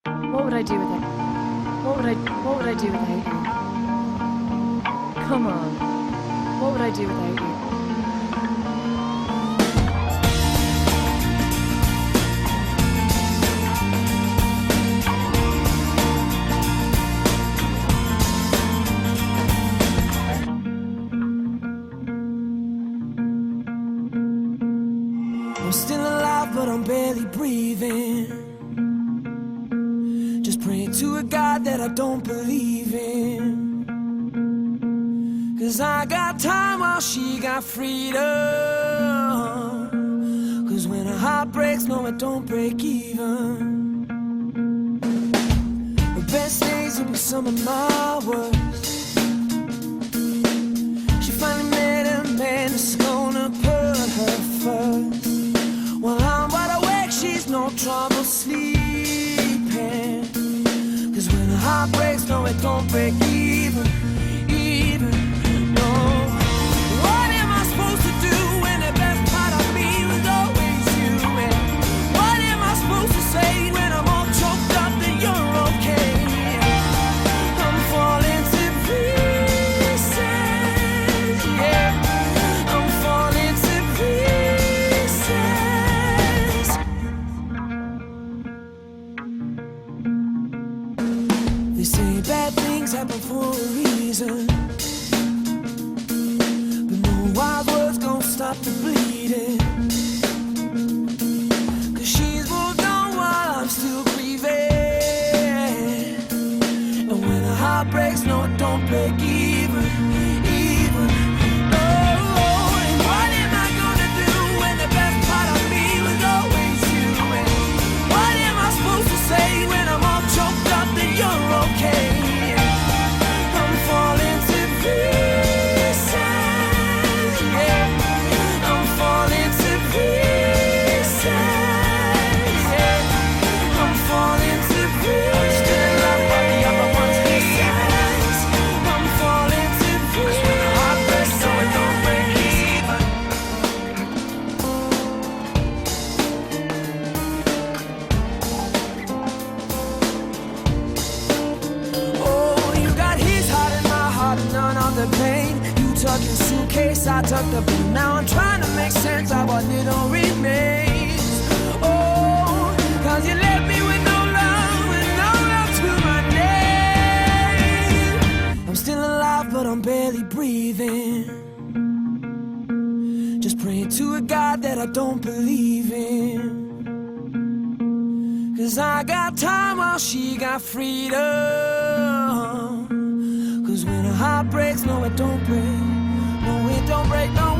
What would I do with it? What would I do without you? Come on. What would I do without you? I'm still alive, but I'm barely breathing. Just praying to a God that I don't believe in. 'Cause I got time while she got freedom. 'Cause when a heart breaks, no, it don't break even. The best days will be some of my worst. She finally met a man that's gonna put her first. While I'm wide awake, she's no trouble sleeping. 'Cause when a heart breaks, no, it don't break even. No. What am I supposed to do when the best part of me was always you? And what am I supposed to say when I'm all choked up that you're okay? I'm falling to pieces, yeah. I'm falling to pieces. They say bad things happen for a reason, but no wild words gon' stop the bleeding. 'Cause she's moved on while I'm still grieving. And when a heart breaks, no, it don't break even. Oh, and what am I gonna do when the best part of me was always you? And what am I supposed to say when I'm all choked up that you're okay? I'm falling to pieces, yeah. I'm falling to pieces, yeah. I'm falling to pieces. Still in love, but the other one's pieces. I'm falling to pieces. 'Cause when the heart breaks, so it don't break even. Oh, you got his heart and my heart and none of the pain. You tuck your suitcase, I tuck the blue. Now I'm trying to make sense of what little remains. Oh, 'cause you left me with no love and no love to my name. I'm still alive, but I'm barely breathing. Just praying to a God that I don't believe in. 'Cause I got time while she got freedom. 'Cause when a heart breaks, no, it don't break. No, it don't break, no,